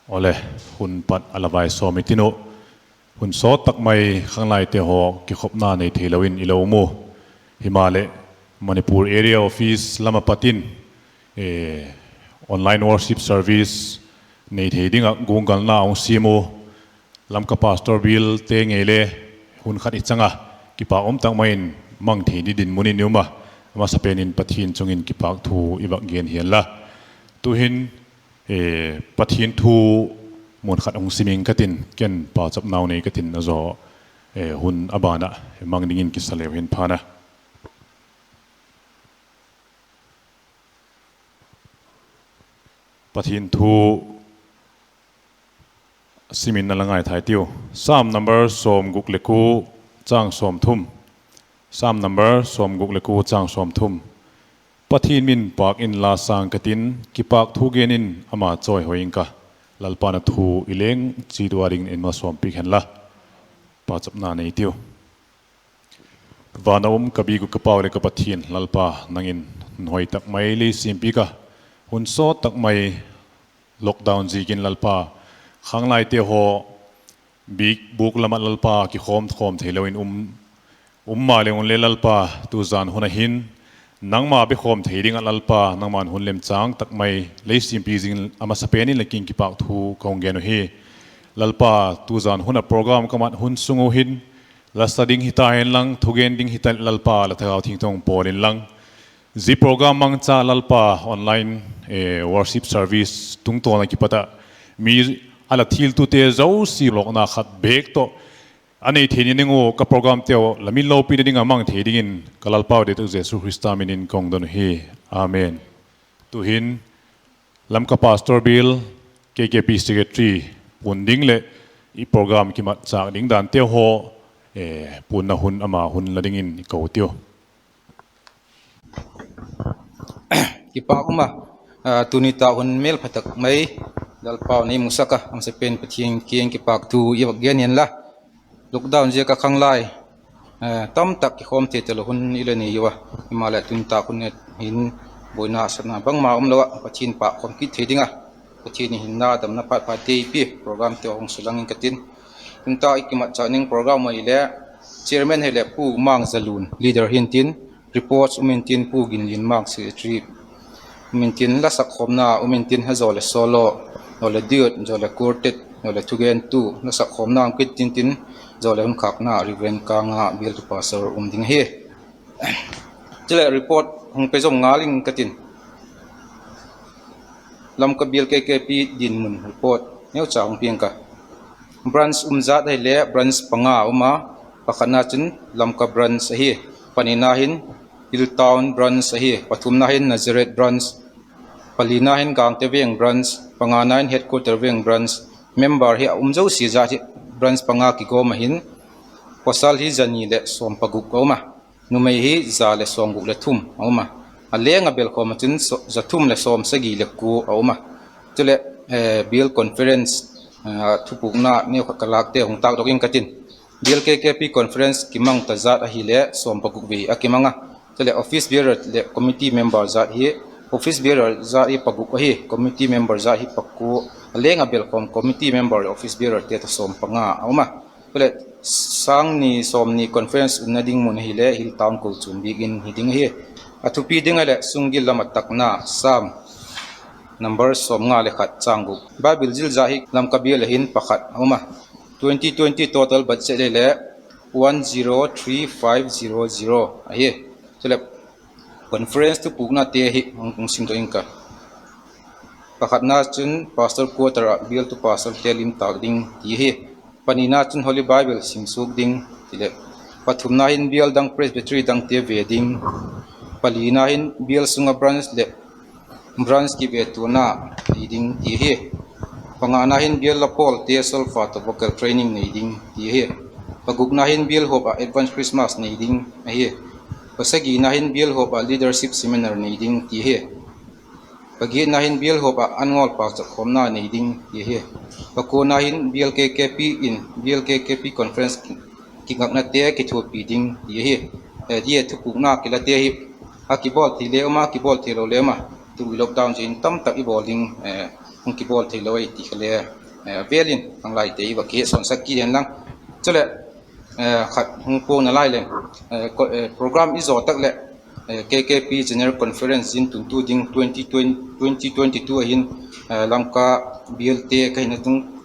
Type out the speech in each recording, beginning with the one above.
โอเลหุ่นปัดอลาไวโซมิติโนหุ่นโซตักไม่ข้างในเตหอกิขบนาในเทลวินอิโลโมฮิมาเลมณิปูร์เอเรียออฟฟิศลามาปัตินออนไลน์วอร์ชิปเซอร์วิสในเทดิ้งกุงกันนาองซีโมลำกับพาสตอร์บิลเตงเอเลหุ่นขัดอิจังกิปากตักไม่มังเทดินมุนินิวมาสเปนินปัทินจงอินกิปากทูอิบักเกียนเฮียนละตุหินปัทินทูมวลขัดองซิมิงกัตินเก่นป่าจับนาวในกัตินนะจอหุ่นอบานะมังดิ่งกิสเลวเห็นพานะปัทินทูซิมินนั่งไงถ่ายติว3 number สมกุกเลกูจ้างสมทุ่ม3 number สมกุกเลกูจ้างสมทุ่มปัทินมินปากอินลาสังกัตินกิปากทูเกนินอามาจอยหอยงกะลัลปานะทูอิเลงจีดวาริงอินมาสมปิกเห็นละปาจับนาในติววานาวมกบีกุกเปาเลกปัทินลัลปานังอินหอยตักไม่ลีซิมปิกะหุ่นโซตักไม่ล็อกดาวน์จีกินลัลปาข้างในเตหอบิ๊กบุกละมัดลัลปากิโคมเทลวินมาเลงเลลัลปาตูจานหุนหินนังมาไปโคมเทดิงลัลปานังมันหุนเลมจางตักไม่เลสิมปีจิงอามาสเปนินเลกินกิปากทูกงเกนเฮลัลปาตูจานหุนโปรแกรมกมัดหุนสุงหินลัสดิ้งฮิตาเห็นลังทุเกนดิ้งฮิตาลัลปาละเท้าทิ้งตรงปอดินลังจีโปรแกรมมังจ้าลัลปาออนไลน์วอร์ชิปเซอร์วิสตุงตัวนักกิปตะมีอาลัทิลตุเตเจ้าสีโลกนาขัดเบกโตอันนี้ทีนี้งูกับโปรแกรมเตียวละมิโลปีดิ้งมังทีดิ้งกัลลปาวเดตุเจสุคริสตามินินกงดอนเฮอาเมนตุหินลำกับพาสตอร์บิล KKP Secretary ปุ่นดิ้งเละอีโปรแกรมกิมัดจากดิ้งดันเตียวโฮปุ่นนะหุ่นอามาหุ่นละดิ้งเกาเตียวกิปากมาตุนิตาหุ่นเมลพัตกไม่ดัลปาวนี้มุสกะอันจะเป็นปะทิงเกียงกิปากตูอีบักเกียนยันละลูกดาวน์เจกับข้างไล่ตั้มตักกิคอมเทตลหุ่นอีเลนี่วะมาเลตุนตาหุ่นหินบนนาสนาบังมาละวะปะทินปากความคิดเทดิ้งปะทินหินนาดำนับปาตีปีโปรแกรมเตียวของสุลังอินกัตินตุนตาอีกกิมัดจานิงโปรแกรมมาอีเล่เชอร์แมนเฮเลผู้มังซาลูนลีดเดอร์หินตินรีพอร์ตอุมินตินผู้กินลินมังเซทรีมินตินละสักคมนาอุมินตินฮะโจเลโซโลโจเลดิวต์โจเลคูร์ติดโจเลทูเกนตูละสักคมนาคิดตินโจเลหุ่นขักนาริเวนกางาบิลตุปาสเซอร์ดิงเฮเจเลรีพอร์ตหงไปส่งงาลิงกตินลำกับบิลKKPดินมุนรีพอร์ตเนี้ยจ่าของเพียงกะบรันส์จัดให้เล่บรันส์ปังอามาปะขณะจินลำกับบรันส์เฮปนินาหินฮิลทาวน์บรันส์เฮปทุมนาหินนาซาเรตบรันส์ปลีนาหินกางเตเวียงบรันส์ปังอานาหินเฮดควอเตอร์เวียงบรันส์เมมเบอร์เฮเจ้าสีจัดบรันส์ปังอากิโกมาหินพอสัลฮิจันีเล่สวมปะกุกเอามานุเมฮิซาเล่สวมกุกเล่ทุ่มเอามาอันเลี้ยงเบลคอมาจินจะทุ่มเล่สวมสกีเล่กูเอามาจุเล่บิลคอนเฟอเรนซ์ทุกปุกนาเนี่ยขักลักเตะของตากดอกอิงกัตินBial KKP conference kimang tazat ahile som pagukbi akimanga tele office bearer le committee member zat hi office bearer zat hi paguk hi committee member zat hi pakku lenga belcom committee member office bearer te to som panga auma tele sang ni som ni conference unading mun hile hil town ko chumbi gin hiding hi athupi dingale sungil lamat takna sam number som nga le khat changu bible jil zahi lam kabil hin pakhat auma 2020 total budget le 103,500 ahe chele conference tu pugna te hi ong sim to inka pakhatna chun pastor quarter bill to pastor telim tak ding ti hi panina chun holy bible sim suk ding tile pathumna hin bill dang presbytery dang te wedding palina hin bill sunga branch ki betuna leading ti hi panganahin bial la Pawl TSL fa to vocal training needing hi pagugnahin bial hope advanced Christmas needing hi pasaginahin bial hope leadership seminar needing hi paginahin bial hope annual pass khomna needing hi pakunahin bial KKP conference kingakna te kithu meeting hi dia thupukna kilate hi akibol thile ma kibol thilo lema tu lockdown jin tam tak i bowling hung ki ball thailoi ti khale velin Khanglai te wa ke son sak ki hen lang chale khat hung po na lai le program izo tak le KKP General Conference in tuntu ding 2022 hin Lamka Bial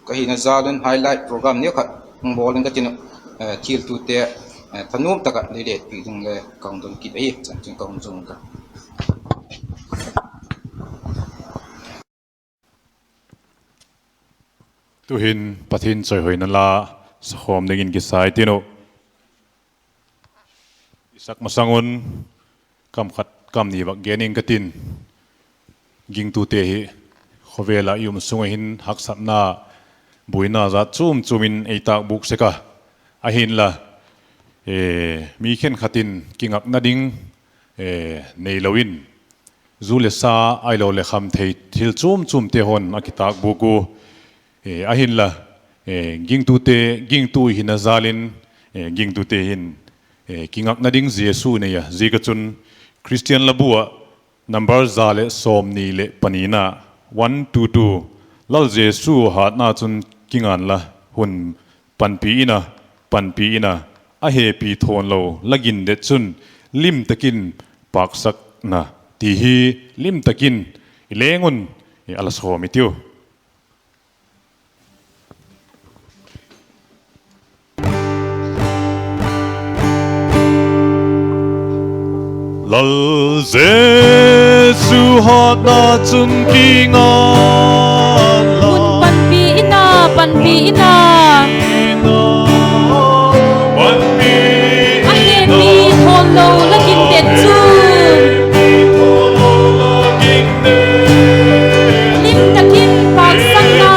kahina zalun highlight program ne khat hung bowling ka tin thil tu te thanum taka le le pi ding le kaung don ki ai chang kaung jong ka tu hin pathin choi hoina la sakhom dingin ki sai tino isak masangun kam khat kam ni bak gening katin ging tu te hi khowela yum sunga hin hak sapna buina za chumin eita buk seka ahin la mi khen khatin kingak na ding nei lowin zule sa ailo le kham thei thil chum te hon akitak buku ahin la ging tu hin azalin ging tu te hin kingak na ding jesu ne ya zikachun Khristian labua number zale som ni le panina 122 lal jesu hat na chun kingan la hun panpi ina a he pi thon lo lagin de chun lim takin paksak na ti hi lim takin ilengun ala somi tiu lal jesu hat na chun kingan la panpi ina mi thon lo lagin det chun lim takin pak sang na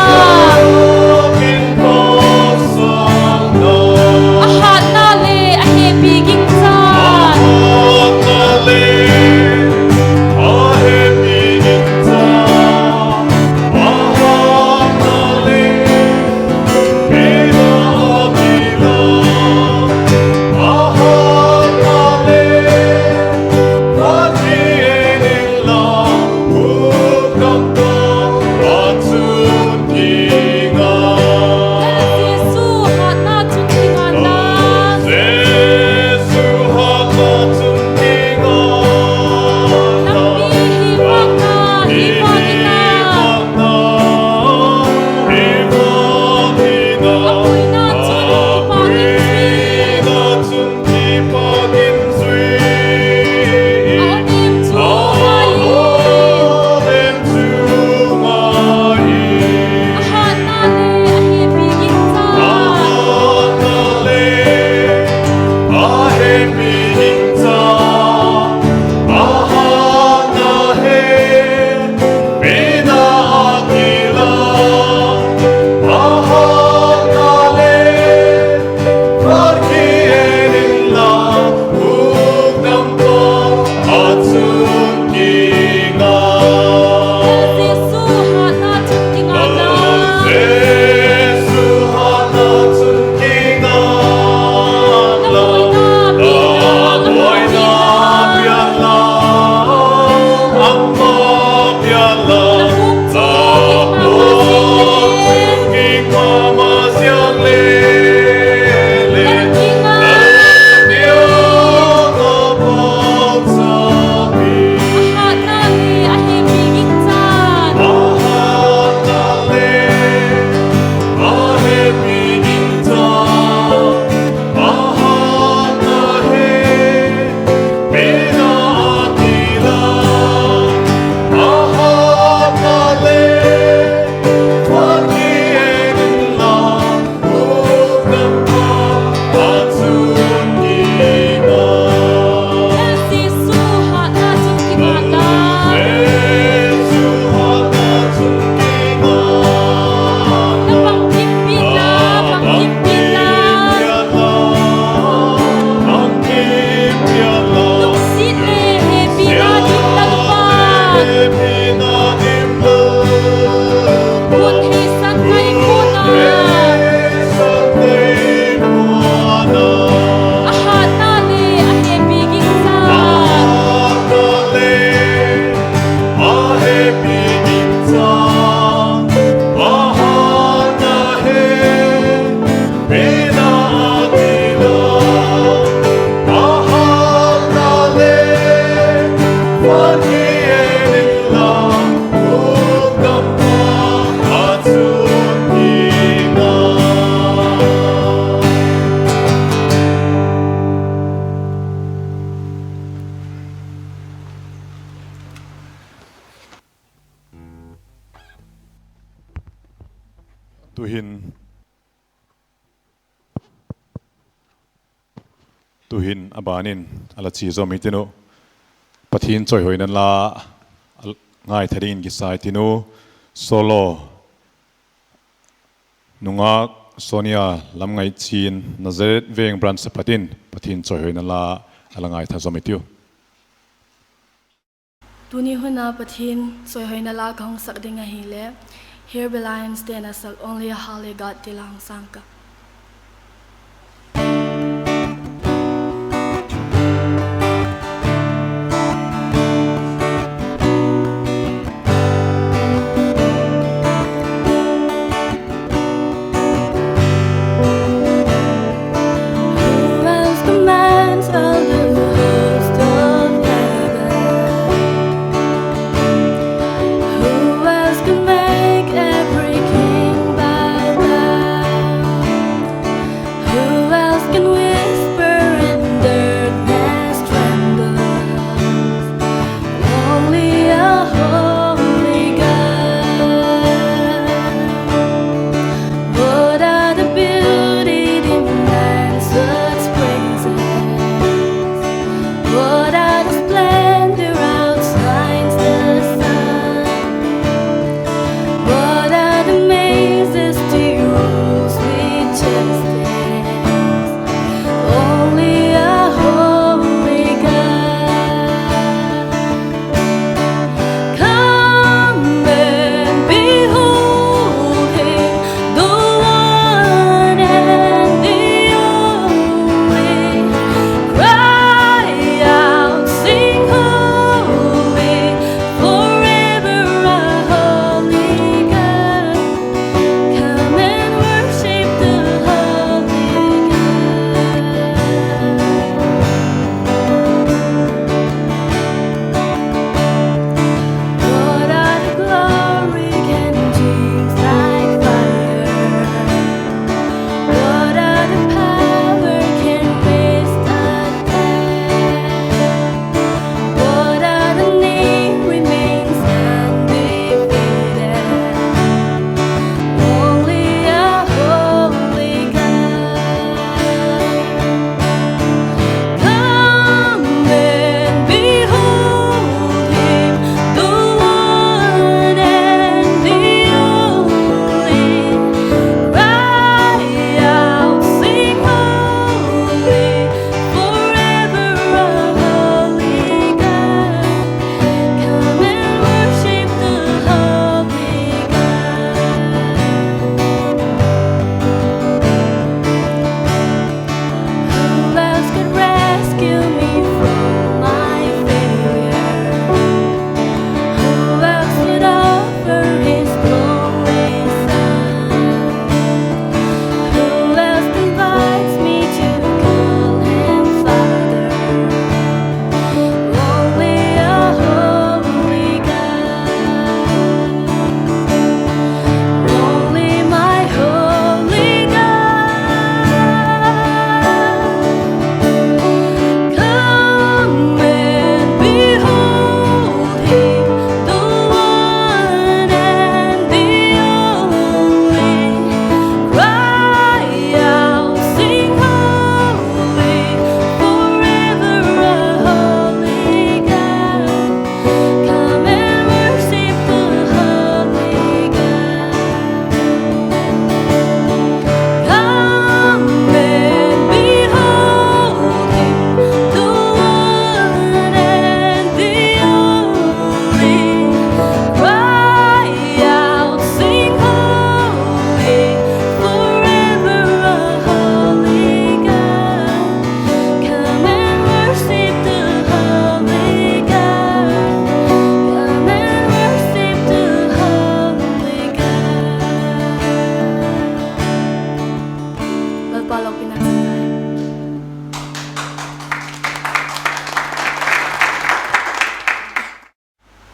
a hat na le a he pi ging chan Hey tuhin abanin ala chi zo mi tinu pathin choi hoin la ngai tharin ki sai tinu solo nunga Sonia lam ngai chin Nazareth veng branch Seppatin pathin choi hoin la ala ngai tha zo mi tiu Tuni huna pathin soi hoina la khong sak dinga hi le here belines ten asak only a holy God tilang sangka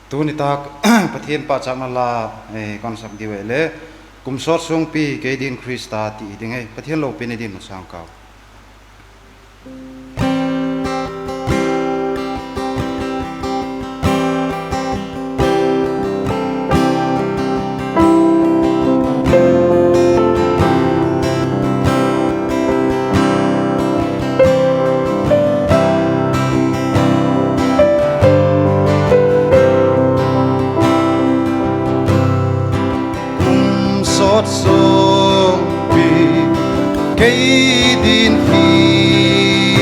tu nitak pathian pa chakna la concept diwele kumsor sung pi ke din Khrista ti dingai pathian lo pin din sang ka cây din khi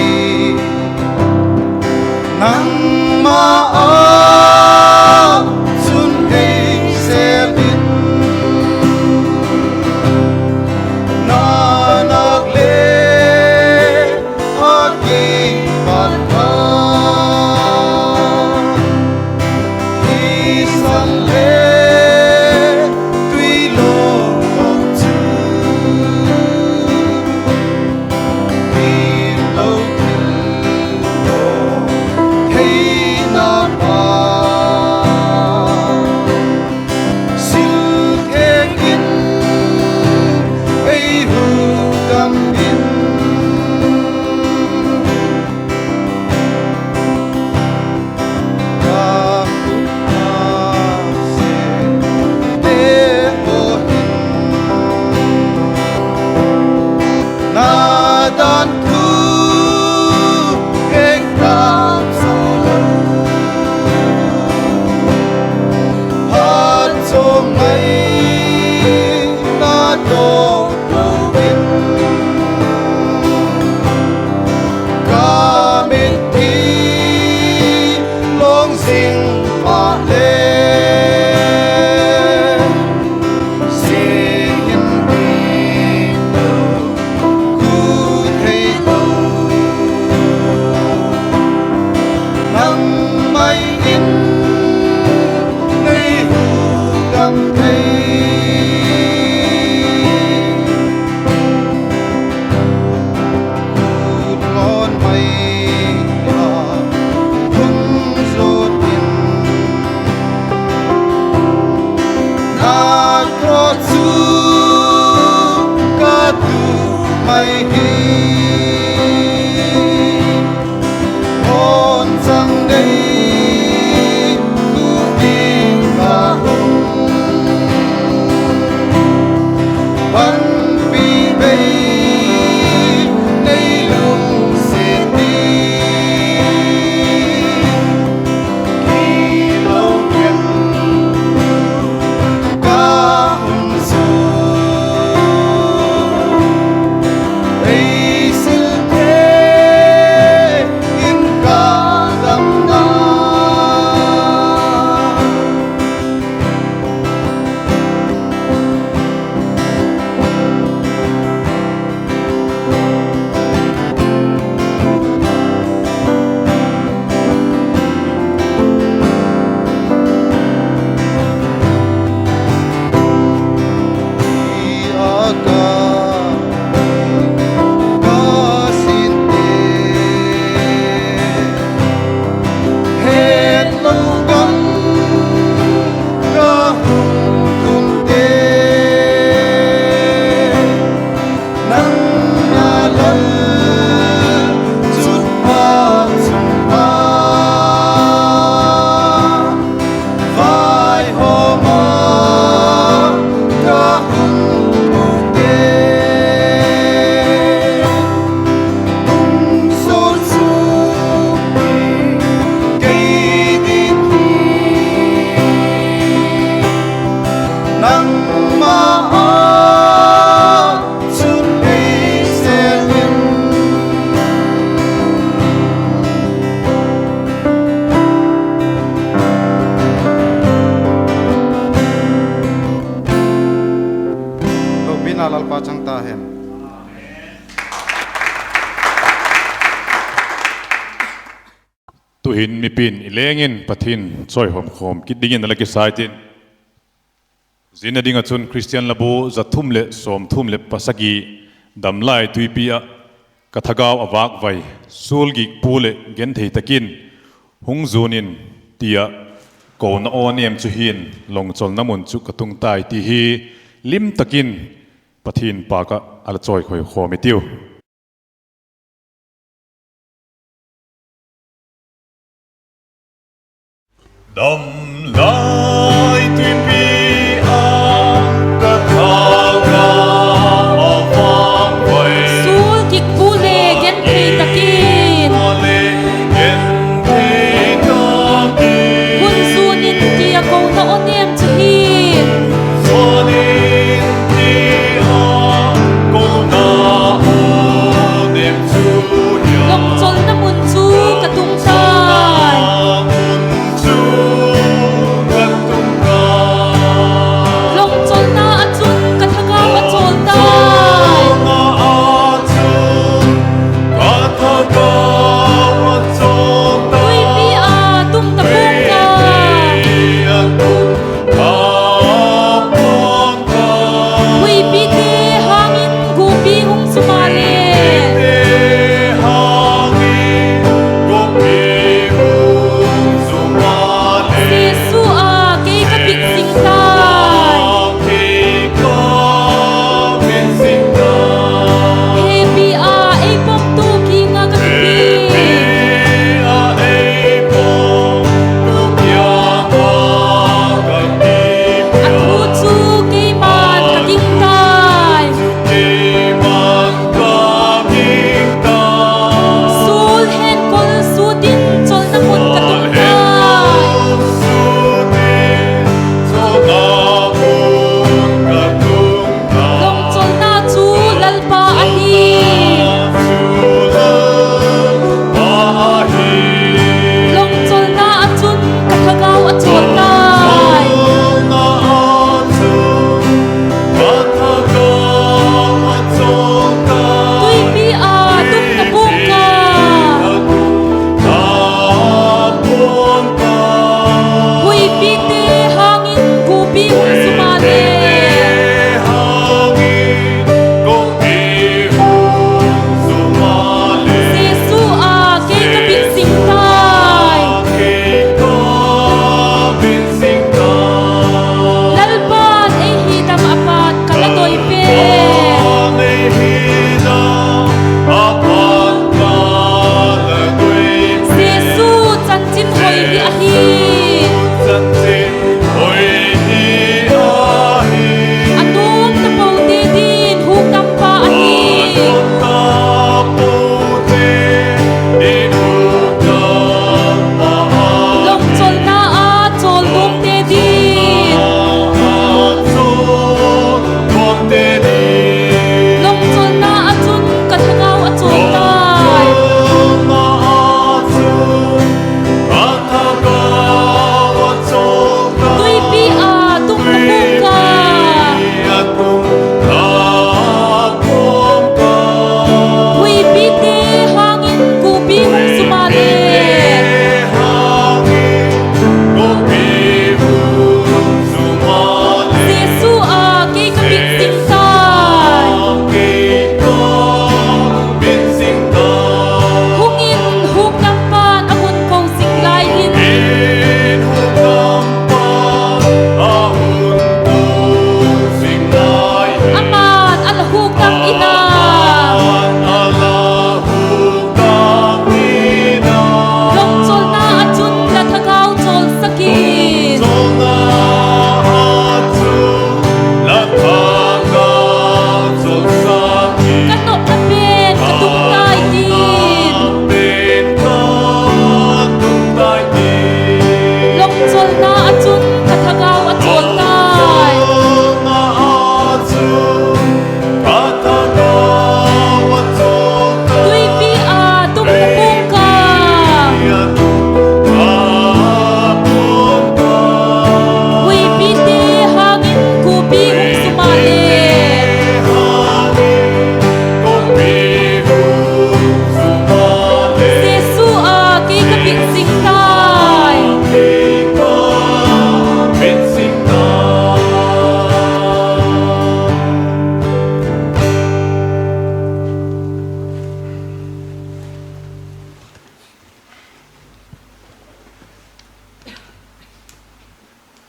nắng ma áo xuân cây xe bin na nạc lệ a kỳ bát tha khi san lệ tuy lo ngọc chữ vì lâu tình lo thấy na ba sil thế in ấy hu cam in ca khúc ca se để ô hin na dan khu ek tam sa lâu hát trong ngày ta đổ đầu in ca mít thi long dinh mà lên sẽ hiền đi đâu khu thấy đâu nắng mây in nơi hù cảm thấy hụt ngon mây là không rốt in na có chú ca tu mây hi hôn rằng đây tu đi và hùng bắn bi bay đây lùng sẽ đi khi lâu nguyện ca hùng du đây xin thế in ca lâm na lalpa chang ta hen tu hin mi pin ilengin pathin choi hom khom kidingin ala ki saitin zina dinga chun Khristian labu zathum le som thum le pasagi damlai tuipia kathagaw awak vai sulgi pule gen thei takin hungzunin tia ko na onem chu hin longchol namun chu katung tai ti hi lim takin pathin pa ka ala choi khoi khomi tiu dam lai tuipia kathaga awak vai sul kik pule gen thei takin hun sunin tia ko na onem chu hin Sonin tia ko na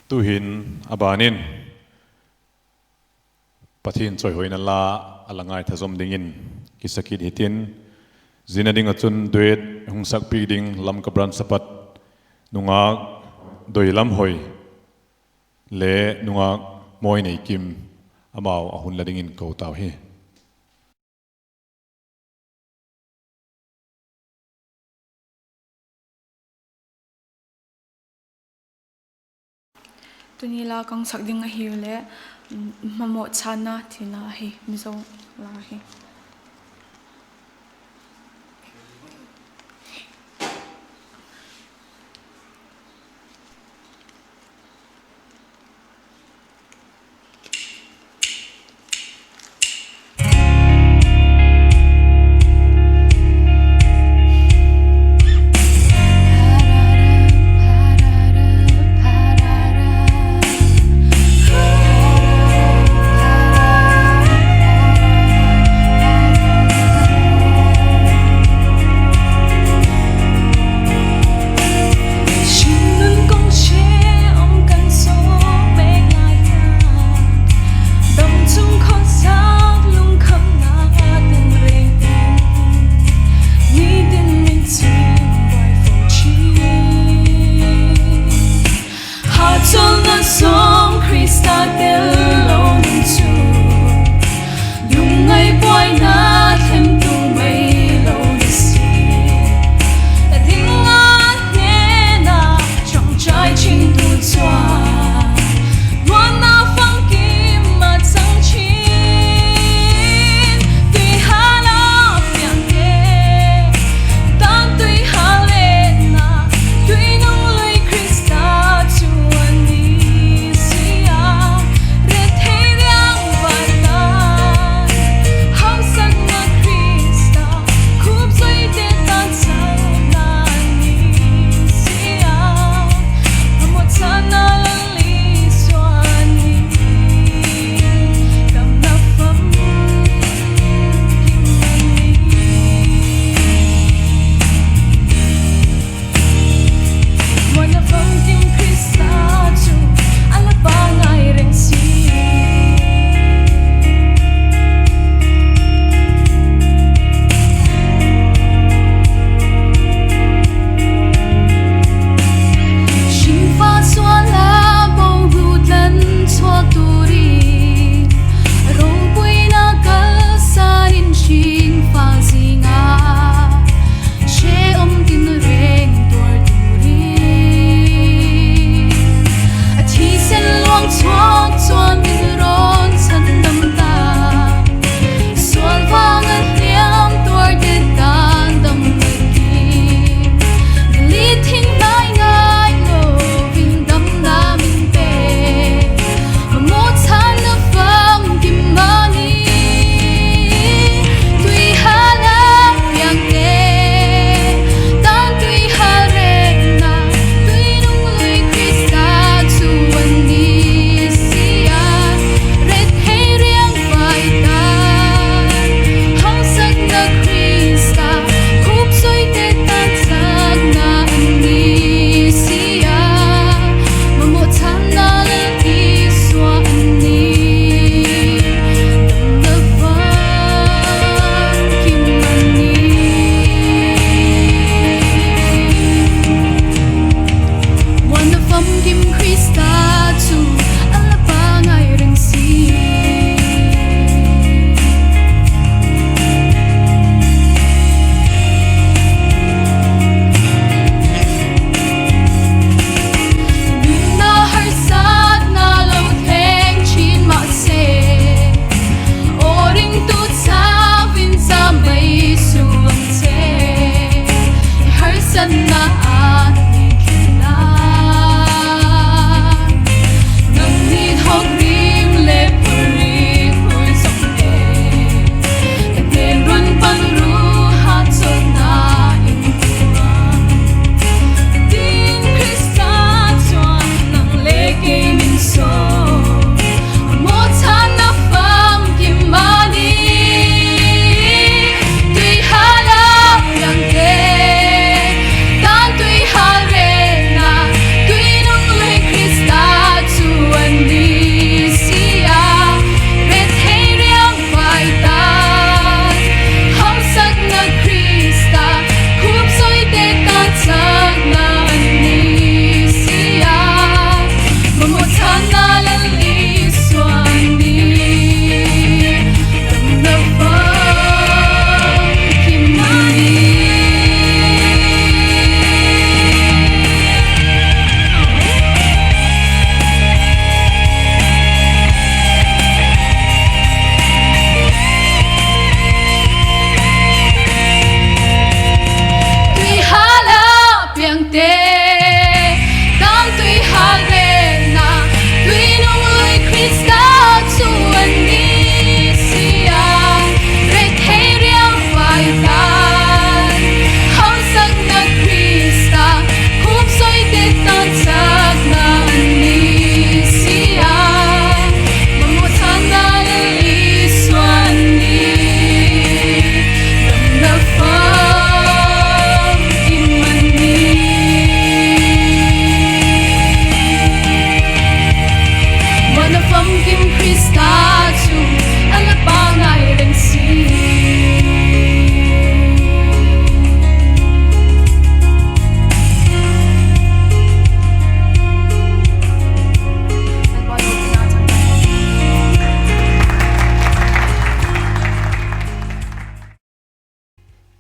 tu hin abanin pathin choi hoina la alangai thazom dingin kisakit hitin zinading achun duet hungsak pi ding lamka bran sapat nunga doilam hoi le nunga moi nei kim amao ahun ladingin ko taw hi tuni la kang sak ding a hi le mamo chana thina hi mizo la hi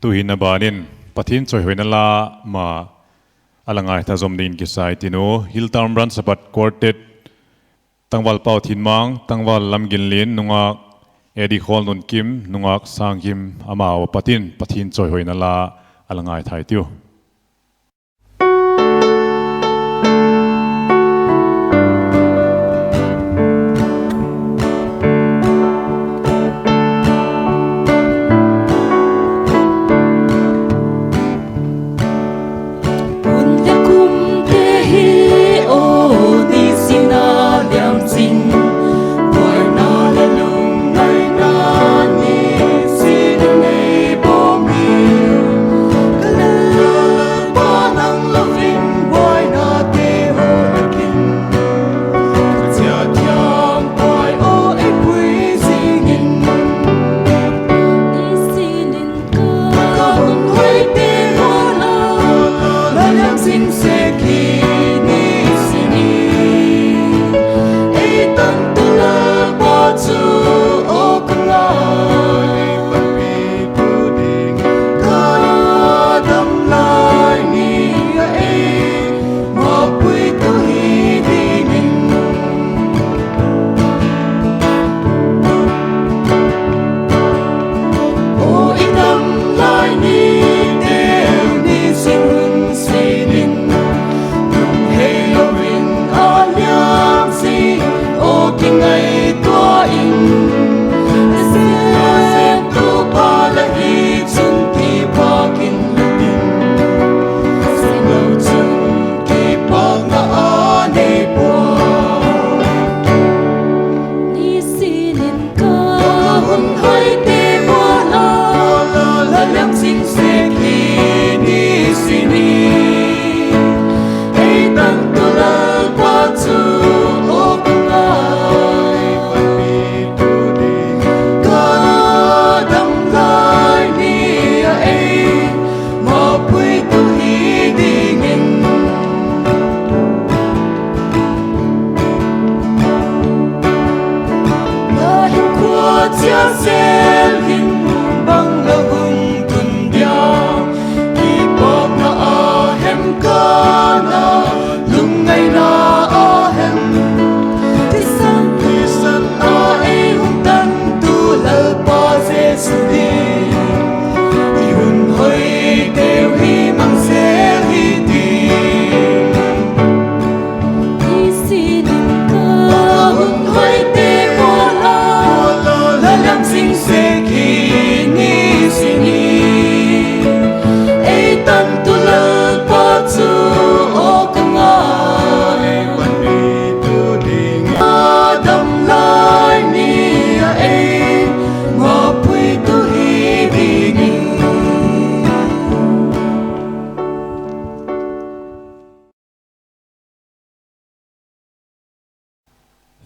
tu hin abanin pathin choi hoina la ma alangai tha zom din ki sai tinu hiltam ran sapat quartet tangwal pau thin mang tangwal lamgin lin nunga edi khol nun kim nunga sang kim amao pathin choi hoina la alangai thai tiu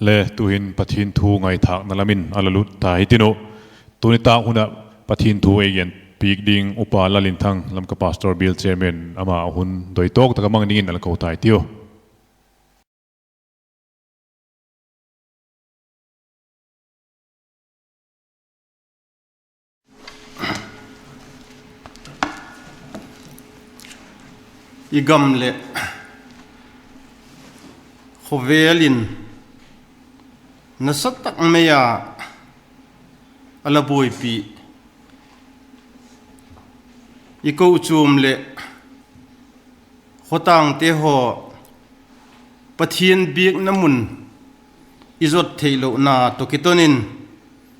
le tuhin pathin thu ngai thak nalamin alalut ta hitino tunita huna pathin thu egen pik ding upa lalin thang lamka pastor bill chairman ama hun doi tok taka mang ningin alko tai tio igam le khovelin nasatak meya alaboi pi iko chum le khotang te ho pathian biak namun izot theilo na tokitonin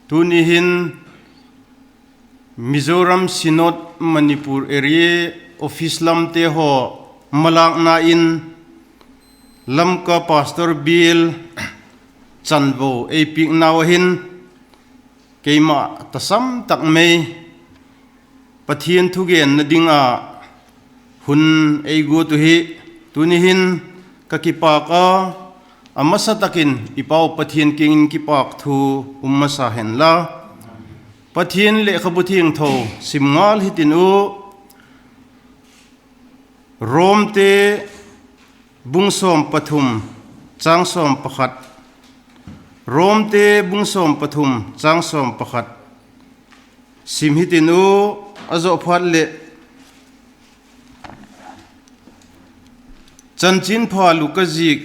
tuni hin Mizoram Sinod Manipur area office lam te ho malak na in Lamka pastor Bial chanbo epik nawahin keima tasam tak mei pathian thugen na dinga hun eigu tu hi tunihin kakipa ka amasa takin ipau pathian king kipak thu ummasa hen la pathian le khabuthing tho simngal hitinu romte bungsom pathum changsom pakhat romte bungsom pathum changsom pakhat simhitinu azo phat le chanchin pha lukazik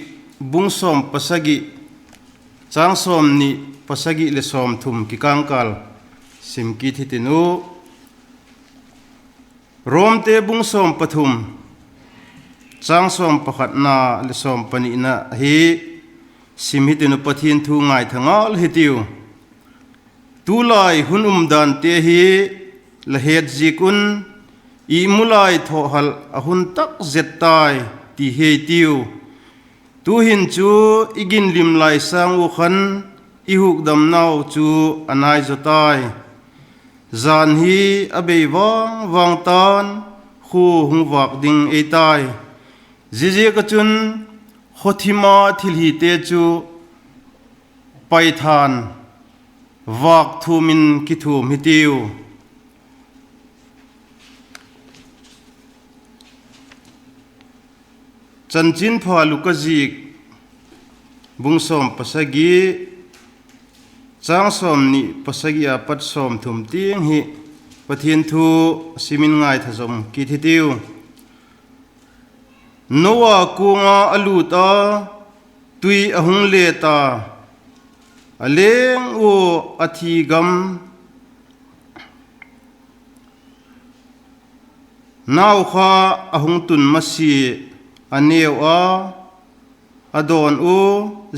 bung som pasagi chang som ni pasagi le som thum ki kangkal sim ki thitinu rom te bung som pathum chang som pakhat na le som pani na hi sim hitinu pathin thu ngai thangal hitiu tu lai hun dan te hi la het jikun I mulai tho hal ahun tak zetai ti he tiu tu hin chu igin lim lai sang u khan I huk dam nau chu anai zotai zan hi abei wang tan khu hung wak ding e tai jije ka chun hothima thil hi te chu pai than wak thumin ki thum hi tiu chanchin pha lukazik bungsom pasagi chang som ni pasagi apat som thum ting hi pathin thu simin ngai thazom ki thitiu nowa kunga aluta tui ahung le ta aleng o athigam naw kha ahung tun masi aneu a adon u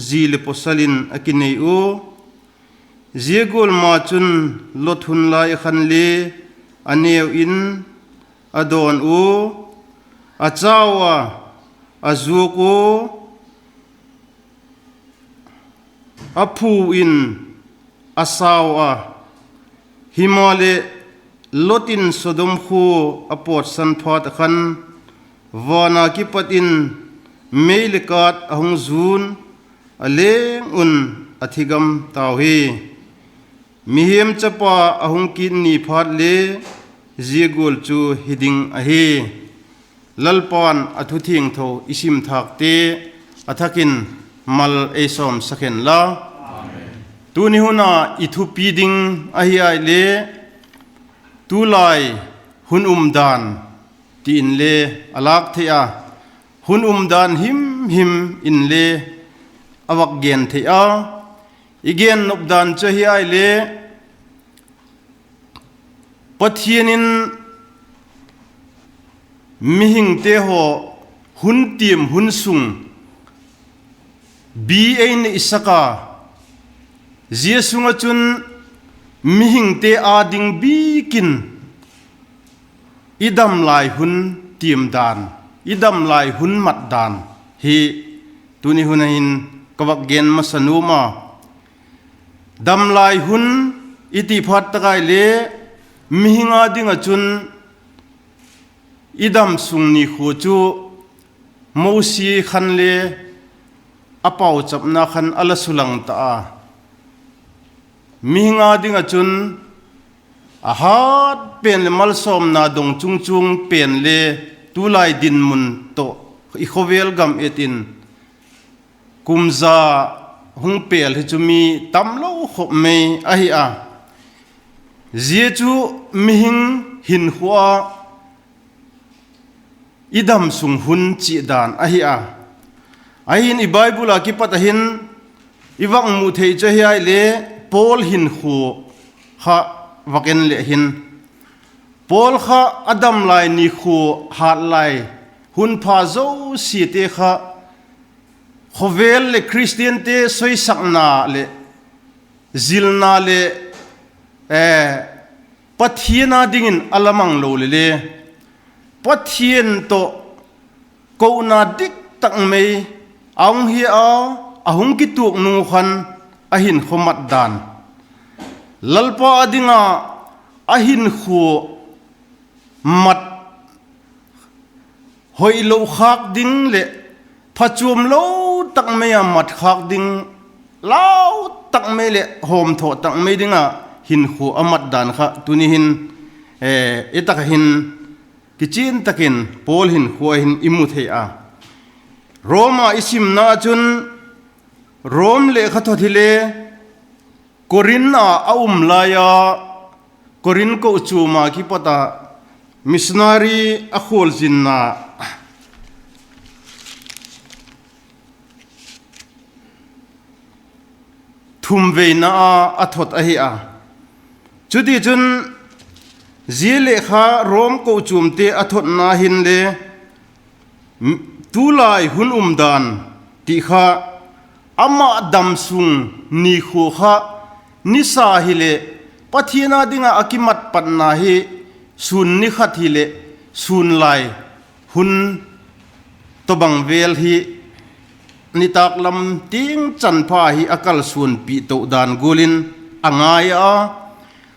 zile posalin akinei u ziegol ma chun lothun lai khan le aneu in adon u achawa azuko aphu in asawa himale lotin sodom khu apot san phat khan wana ki patin meilekat ahung zun aleng un athigam tawhi mihim chapa ahung kin ni phat le ziegol chu hiding ahi lalpan athu thing tho isim thak te athakin mal e som sakhen la tu ni huna ithu piding ahi ai le tu lai hun dan tin le alak thea hun dan him in le awak gen thea igen nop dan chahi ai le pathianin mihing te ho hun tiam hun sung bi ein isaka zia sunga chun mihing te ading bikin idam lai hun tiam dan idam lai hun mat dan hi tuni hunahin kawak gen masanuma dam lai hun iti phat takai le mihinga dinga chun idam sungni khu chu mosi khan le apau chapna khan ala sulang ta mihinga dinga chun ahat pen le mal som na dong chung pen le tulai din mun to I khovel gam etin kumza hung pel hi chumi tamlo khop me ahi a zia chu mihing hin huwa idam sung hun chi dan ahi a ahin I bible ki patahin iwang mu thei che hi ai le Pawl hin khu ha waken le hin Pawl kha adam lai ni khu hat lai hun pha zo si te kha khovel le Khristian te soi sakna le zilna le pathiana dingin alamang lo le pathian to ko na dik tak mei aung hi a ahung ki tuk nu khan ahin khomat dan lalpa adinga ahin khu mat hoi lo khak ding le phachum lo tak me mat khak ding lau tak me le hom tho tak me dinga hin khu amat dan kha tuni hin etak hin kichin takin Pawl hin khu hin imu thei a Roma isim na chun Rom le khatho thile Korinna aum laya Korin ko uchuma ki pata missionary akhol jinna thumve na athot ahi a chudi chun zile kha rom ko chumte athot na hin le tulai hun dan ti kha ama damsung ni kho kha nisa hile pathina dinga akimat patna hi sun ni khat hile sun lai hun tobang vel hi nitak lam ting chan pha hi akal sun pi to dan golin angai a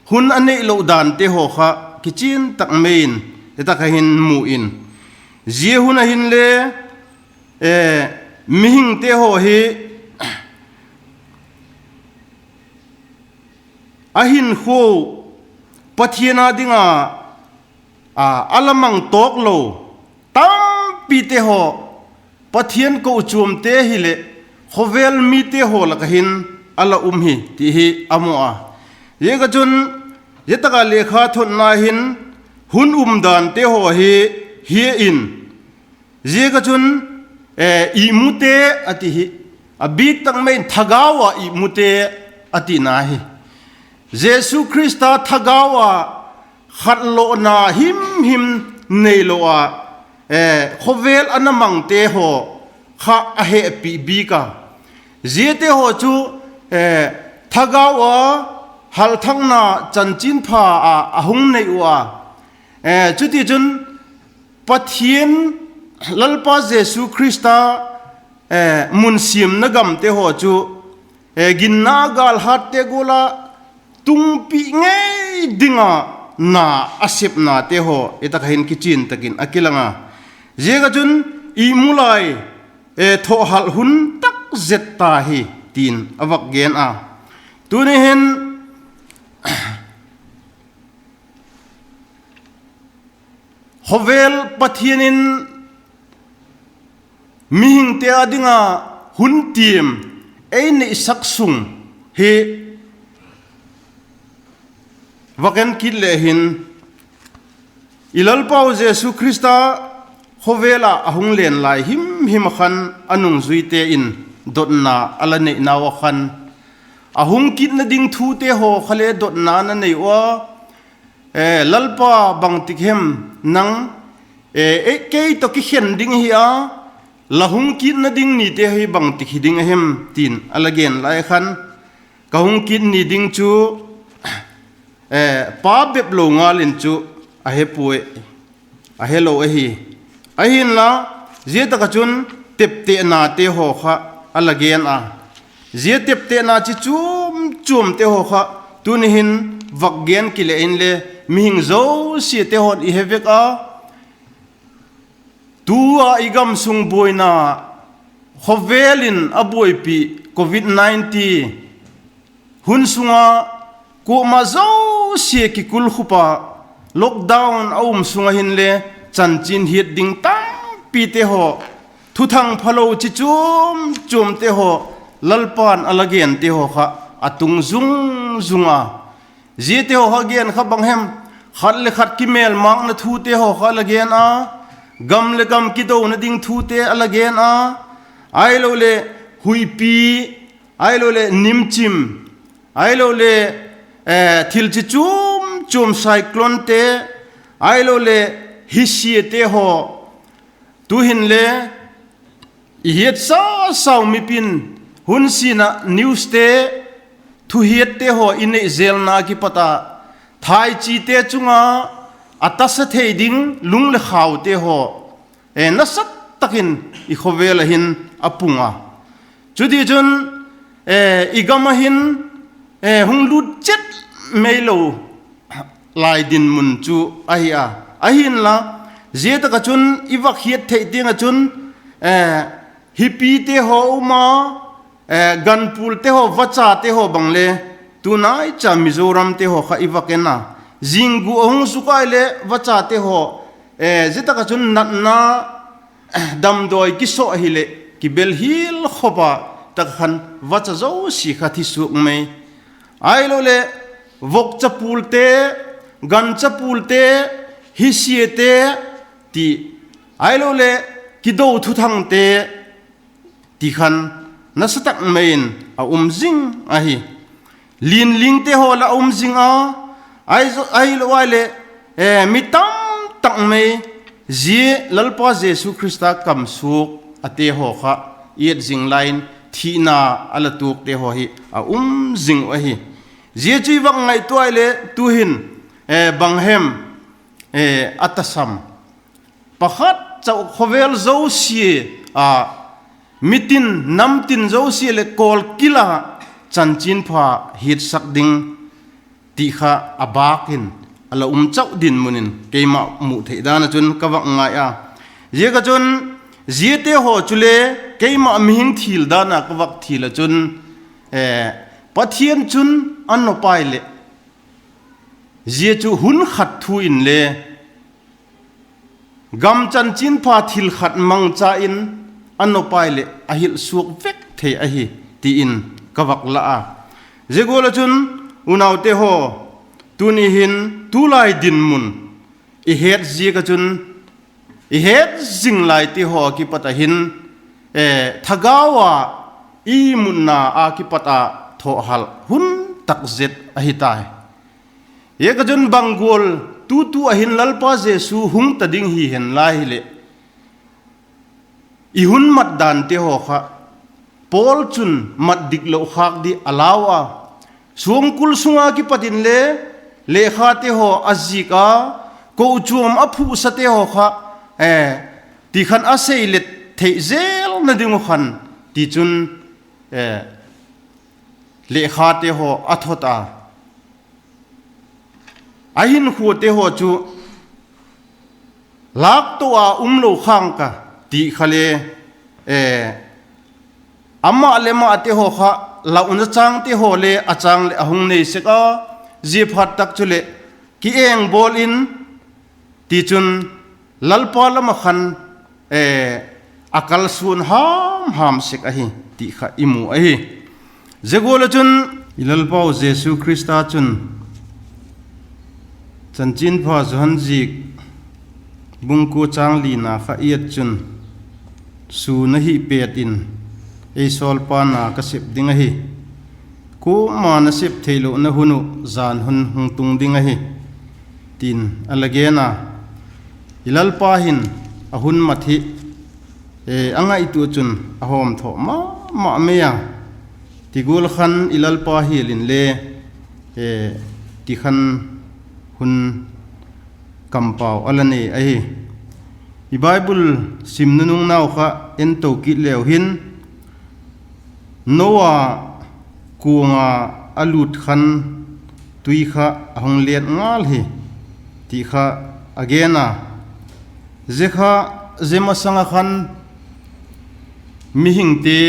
hun ane lo dan te ho kha kichin tak main eta ka hin mu in je hun a hin le mihing te ho hi ahin kho pathina dinga alamang tok lo tam pi te ho pathian ko chum te hile khovel mi te ho la kahin ala hi ti hi amoa ye ga chun yetaka lekha thon na hin hun dan te ho hi in ye ga chun i mute ati hi abi tak mai thagawa i mute ati na hi Jesu Christa thagawa khatlo na him nei lo a khovel anamang te ho kha a he pi bi ka je te ho chu thagawa hal thang na chanchin pha a ahung nei wa chuti chun pathien lalpa Jesu Christa mun sim na gam te ho chu ginna gal hat te gola tung pi ngei dinga na asip na te ho eta kahin kichin takin akilanga jega chun i mulai tho hal hun tak zetta hi tin awak gen a tuni hen hovel pathienin mihing te adinga hun tim ei saksung he waken kile hin ilal pau Jesu Christa hovela ahung len lai him khan anung zuite in dotna alane nawa khan ahung kit na ding thu te ho khale dotna na nei wa lalpa bang tikhem nang ke to ki khen ding hi a lahung kit na ding ni te hi bang tik ding hem tin alagen lai khan kahung kit ni ding chu pa bep lo nga lin chu a he puwe a hello a hi ahin la je ta ka chun tepte na te ho kha alagen a je tepte na chi chum te ho kha tun hin vakgen kile in le mihing zo si te hon i hevek a tua igam sung boina khovelin aboi pi covid-19 hun sunga ko ma zo si ki kul khupa lockdown aum sunga hin le chanchin hit ding tang pi te ho thu thang phalo chi chum te ho lalpan alagen te ho kha atung zunga je te ho hagen kha bang hem khat le khat ki mel mang na thu te ho kha lagen a gam le gam ki do na ding thu te alagen a ai lo le hui pi ai lo le nim chim ai lo le thil chi chum cyclone te ai lo le hisi te ho tu hin le hiet sa mi pin hun sina news te thu hiet te ho in zel na ki pata thai chi te chunga atasa thei ding lung le khaw te ho na sat takin i khovel hin apunga chudi jun igama hin hung lut chet melo lai din mun chu ahia ahin la je ta ka chun iwak hiet thei tinga chun hipi te ho ma ganpul te ho vacha te ho bangle tunai cha mizoram te ho kha iwakena jingu ong sukai le vacha te ho zeta ka chun natna dam doi ki so hile ki bel hil khopa takhan vacha zo si kha thi suk mai ai lo le vok chapul te gan chapul te hisie te ti ai lo le kido thu thang te ti khan na satak main a jing a hi lin ling te ho la jing a ai lo wale mitam tak mai zi lalpa Jesu Christa kam suk ate ho kha yet jing line thina ala tuk te ho hi a jing a hi zi chi wak ngai toile tu hin banghem atasam pakhat chau khovel zo sie a mitin namtin zo sie le kol kila chanchin pha hit sak ding ti kha abakin ala chau din munin keima mu theidana chun kawak ngai a je ka chun ziete ho chule keima mihing thil dana kawak thila chun pathian chun anno paile zia chu hun khat thu in le gam chan chin pha thil khat mang cha in anno paile ahil suak vek the a hi ti in kawak la a je gola chun unaw te ho tuni hin tulai din mun I het zia ka chun I het zing lai ti ho ki pata hin thagawa I munna a ki pata tho hal hun tak zet a hi tai ye ka chun bangol tu a hin lalpa Jesu hung ta ding hi hen lai le I hun mat dan te ho kha Pawl chun mat dik lo khak di alawa suang kul sunga ki patin le kha te ho azika ko chuam aphu sa te ho kha ti khan asei let thei zel na ding khan ti chun le kha te ho athota ahin khu te ho chu lak to a lo khang ka ti khale amma lema te ho kha la un chang te ho le achang le ahung nei se ka ji phat tak chule ki eng bol in ti chun lalpa lama khan akal sun ham sek ahi ti kha imu ahi zegol chun ilalpa Jesu Christa chun chanchin pha zhan jik bungku chang li na kha iat chun su na hi petin ei sol pa na ka sep ding ahi ku ma na sep theilo na hunu zan hun hung tung ding ahi tin alagena ilal pa hin ahun mathi angai tu chun ahom tho ma meya tigul khan ilal pa hilin le ti khan hun kampau alani ahi I Bible simnunung naw kha en to ki lew hin Noah kuanga alut khan tui kha ahong liat ngal hi ti kha agena zekha zema sanga khan mihing te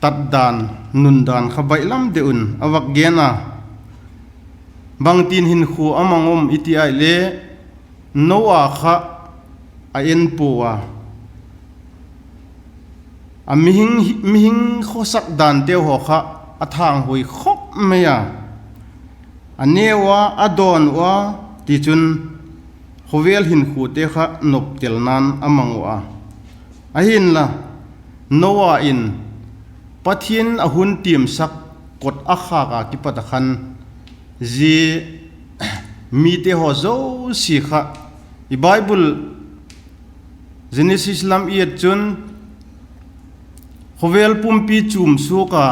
tatdan nundan kha bailam deun awak gena bangtin hin khu amangom iti ai le Noah kha aen puwa a mihing khosak dan te ho kha athang hoi khop meya anewa adon wa ti chun khovel hin khu te kha nop tel nan amangwa ahin la Noah in pathin ahun tim sak kot akha ka ki patakhan ji mi te ho zo si kha I Bible Genesis lam iet chun khovel pumpi chum suka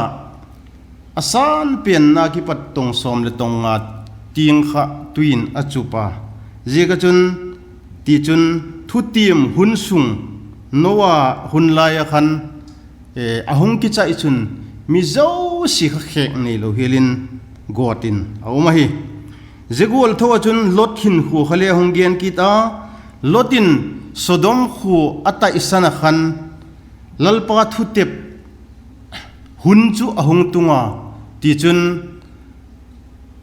asan pen na ki pat tong som le tong nga ting kha tuin achupa je ka chun ti chun thu tim hun sung Noah hun laya khan ahung ki chai chun mi zo si kha khek nei lo helin gotin awma hi zegol tho chun lot hin khu khale hong gen ki ta lotin Sodom khu ata isana khan lalpa thu tep hun chu ahung tunga ti chun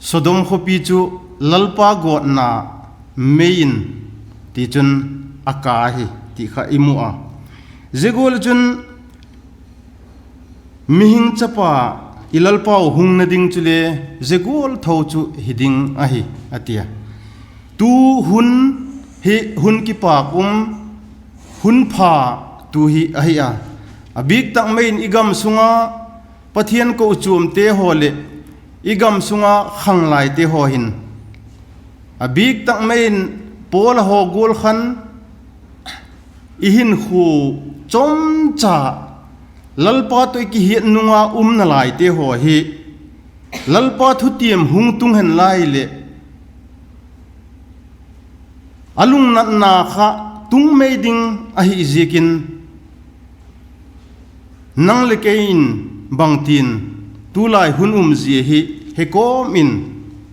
Sodom kho pi chu lalpa go na mein ti chun aka hi ti kha imu a zegol chun mihing chapa ilal pau hung na ding chule zegol tho chu hiding ahi atia tu hun hi hun ki pa hun pha tu hi ahi a abik tak main igam sunga pathian ko chum te hole igam sunga khanglai te ho hin abik tak main Pawl ho gol khan ihin khu chom cha lalpa to ki hi nunga na lai te ho hi lalpa thu tiam hung tung hen lai le alung nat na kha tung mei ding a hi zikin nang le kein bangtin tu lai hun zi hi he ko min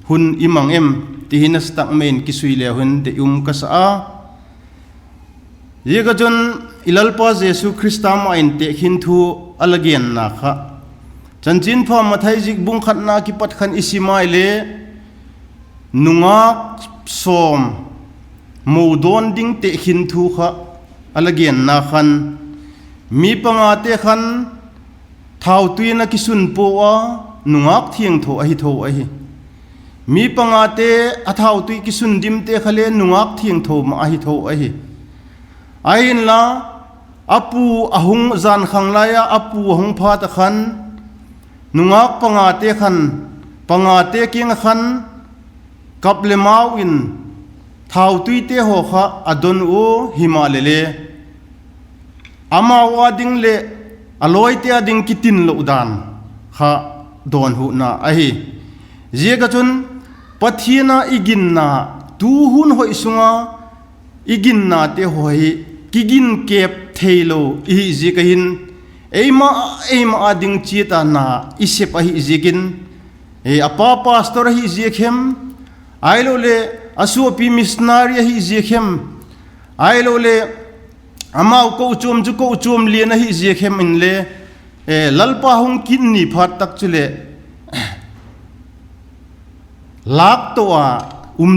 hun imang em ti hinas tak main kisui le hun de ka sa ye ga jon ilalpa jesu krista ma in te khin thu alagian na kha chanchin pha mathai jik bung khat na ki pat khan isimai le nunga som modon ding te khin thu kha alagian na khan mi panga te khan thau tuina kisun po a nungak thiang tho a hi tho a hi mi panga te athau tui kisun dim te khale nungak thiang tho ma a hi tho a hi ain la apu ahung zan khanglaya apu ahung pha ta khan nungak panga te khan panga te king khan kaple mau in thau tui te ho kha adon o himalele ama wa ding le aloi te ading kitin lo dan kha don hu na a hi je ga chun pathina igin na tu hun hoi sunga igin na te hoi kigin kep thailo I ji kahin eima ading chita na isep hi jikin e apa pastor hi jekhem ailo le asupi missionary hi jekhem ailo le amau ko chum le na hi jekhem in le e lalpa hung kin ni phat tak chule lak to a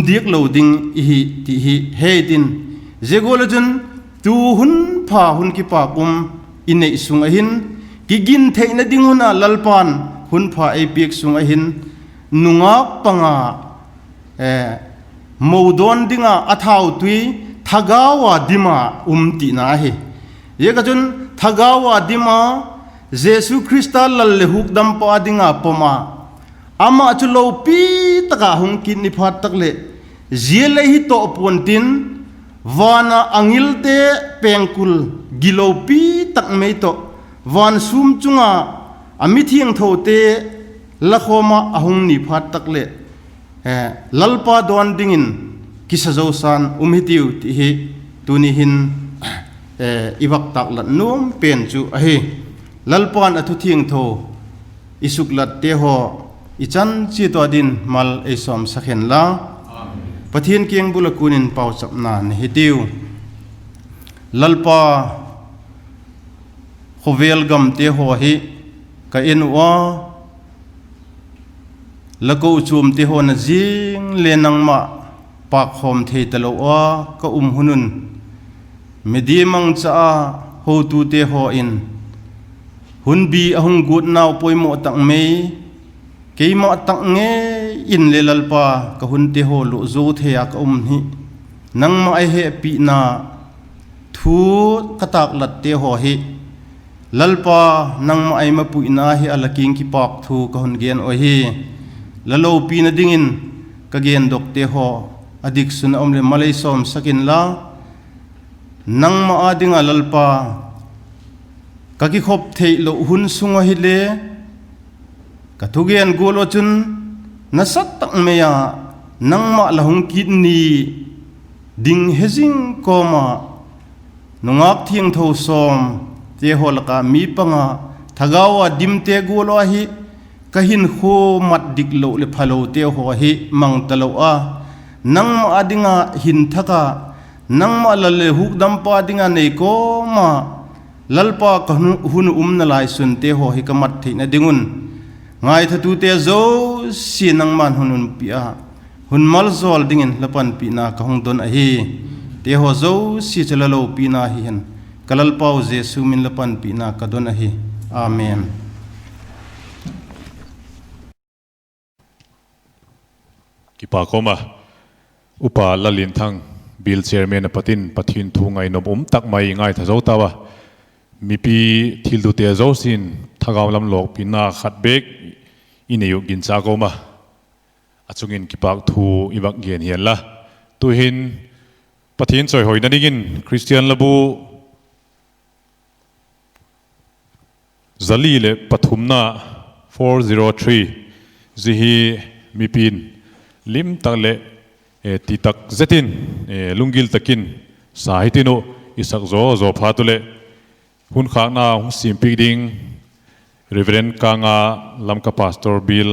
dik loading hi ti hi hedin zegolajun tu hun pha hun ki pa inei sunga hin kigin theina dinguna lalpan hun pha ei pek sunga hin nunga panga modon dinga athau tui thagawa dima ti na hi ye ka jun thagawa dima jesu krista lalle huk dam pa dinga poma ama chulo pi taka hung kin ni phat takle jele hi to pontin wana angilte pengkul gilopi tak meito wan sum chunga amithiang thote lakhoma ahung ni phat takle lalpa don dingin kisajo san umhitiu ti hi tuni hin ibak tak lat num pen chu a hi lalpan athu thiang tho isuklat te ho ichan chi to din mal esom sakhen la pathian kieng bulakunin pau chapna ne hitiu lalpa khovel gam te ho hi ka enwa lako chum te ho na jing lenang ma pak khom the talo a ka hunun medimang cha ho tu te ho in hun bi ahung gut naw poimo tak mei keima tak nge in le lalpa ka hun te ho lo zo the ya ka hi nang ma ai he pi na thu katak lat te ho hi lalpa nang ma ai ma pu na hi alaking ki pak thu ka hun gen o hi lalo pi na dingin ka gen dok te ho adik sun omle malai som sakin la nang ma adinga lalpa ka ki khop thei lo hun sunga hi le ka thugen golo chun nasat tak meya nang ma lahung kidni ding hezing koma nungak thiang tho som te holaka mi panga thagawa dimte golo hi kahin kho mat diklo le phalo te ho hi mang talo a nang ma adinga hin thaka nang ma lale huk dam pa dinga nei ko ma lalpa ka hun na lai sun te ho hi kamat the na dingun ngai thatu te zo si nang man hunun pia hun mal zol dingin lapan pi na ka hong don a hi te ho zo si chalalo pi na hi hen kalal pau jesu min lapan pi na ka don a hi amen ki pa koma upa lalin thang bill chairman patin pathin thu ngai nom tak mai ngai tha zo tawa mi pi thil du te zo sin thagaw lam lok pina khat bek ineyu gin cha koma achungin ki pak thu ibak gen hian la tu hin pathin choi hoi na dingin Khristian labu zali le pathumna 403 zihi mipin lim takle titak zetin lungil takin sahitinu isak zo phatule hun khakna hung simpi ding Reverend Kanga Lamka Pastor Bill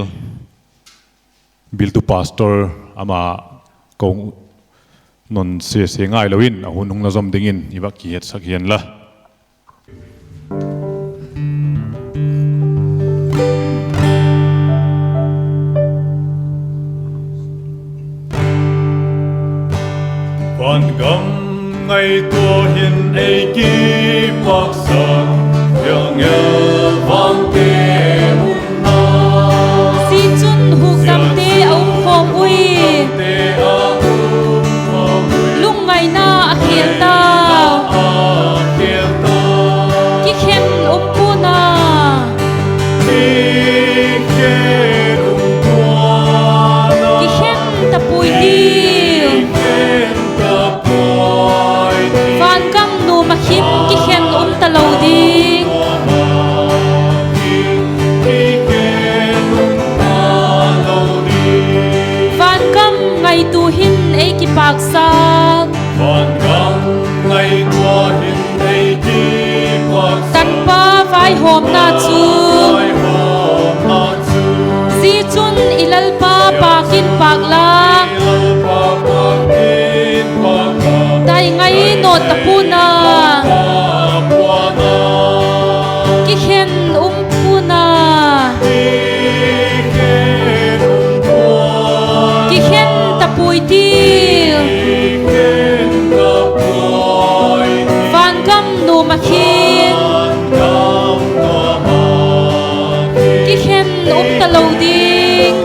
to Pastor ama kong non se ngai lawin hun hung na zom dingin ibak ki het sak hian la Van gam ngày tua hiền ấy kí bạc sang yang el vang te na si chun hu kam te au khom ui te a lung ngai na a khel ta kiel ta ki khen pu na ki khen tua na ki khen ta pui di khen ta poi van kam nu ma khim ki khen ta lo ding van kam ngai tu hin ei ki pak sak Van gam ngày tua hiền ấy kí bạc tan pa vai hom na chu ai hôm na chu si chun ilal pa pakin pak la dai ngai no ta pu na ki khen pu na ki khen ta pui ti van kam nu ma khin ki khen ta lo ding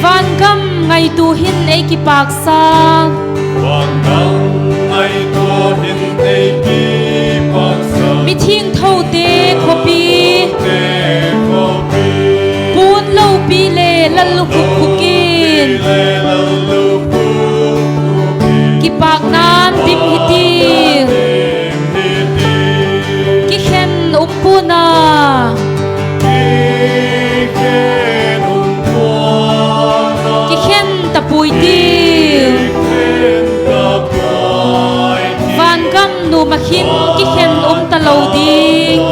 van kam ngai tu hin ei ki pak sa mi thing thâu te khopi pun lo pi le lal lu khukin ki pak nan bim hiti ki khen pu na ki khen ta pui ti van kam nu ma khin ki khen ta lo ding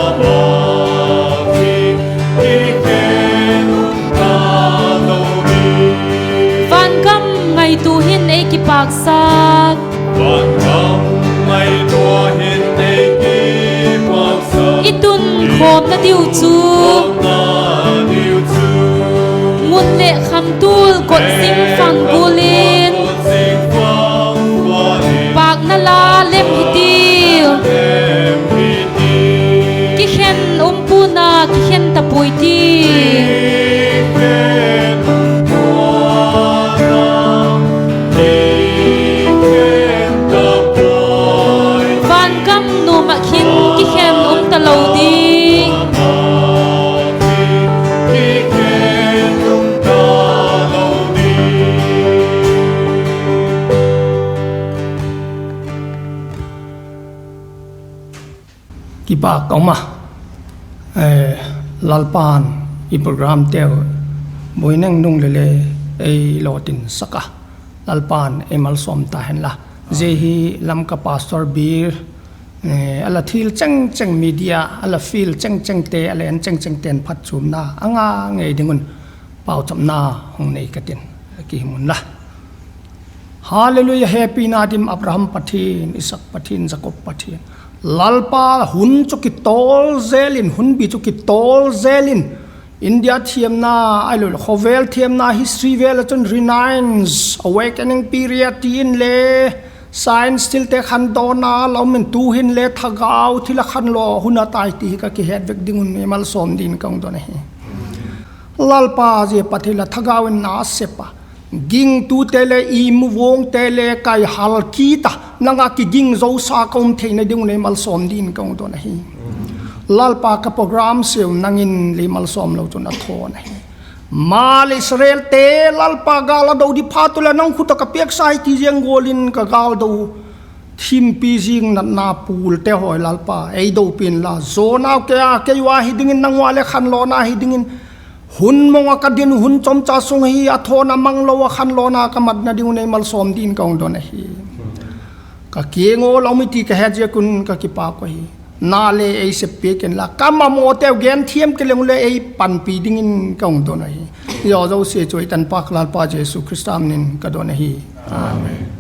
van kam ngai tu hin ei ki pak sak itun khom na diu chu ngun le kham tul kot sim phang bulin pak na la lem hiti ki khen pu na ki khen ta pui ti van kam nu ma khin ki khen ta lo di ki ba kauma lalpan i program teo boinang nung lele ei lotin saka lalpan e mal som ta hen la je hi lamka pastor bir ala thil chang media ala feel chang te ala en chang ten phat chum na anga ngei dingun pau cham na hong nei katin ki mun la hallelujah happy nadim abraham pathin isak pathin jacob pathin lalpa hun chuki tol zelin hun bi chuki tol zelin India thiam na ailul khovel thiam na history vel chun renounce awakening period tin le science still te khan do na lawmen tu hin le thagau thila khan lo huna tai ti ka ki het vek dingun emal som din kang do ne lalpa je pathila thagawin na sepa ging tu tele im wong tele kai halkita nanga ki ging zo sa kom theina ding ne mal som din kong do na hi lalpa ka program se nangin le mal som lo chuna tho na hi mal Israel te lalpa gala do di phatula nang khuta ka pek sai ti jeng golin ka gal do thim pi jing na pul te hoi lalpa ei do pin la zona ke wa hidingin nang wale khan lo na hidingin hun monga ka din hun chom cha sung hi athona manglo khan lo na ka mat na ding nei mal som din kong do na hi ka kiengo lomiti ka heje kun ka ki pa ko hi na le ei se pe ken la kama mo te gen thiem ke leng le ei pan pi ding in kong do na hi yo zo se choi tan pak lal pa jesu christam nin ka do na hi amen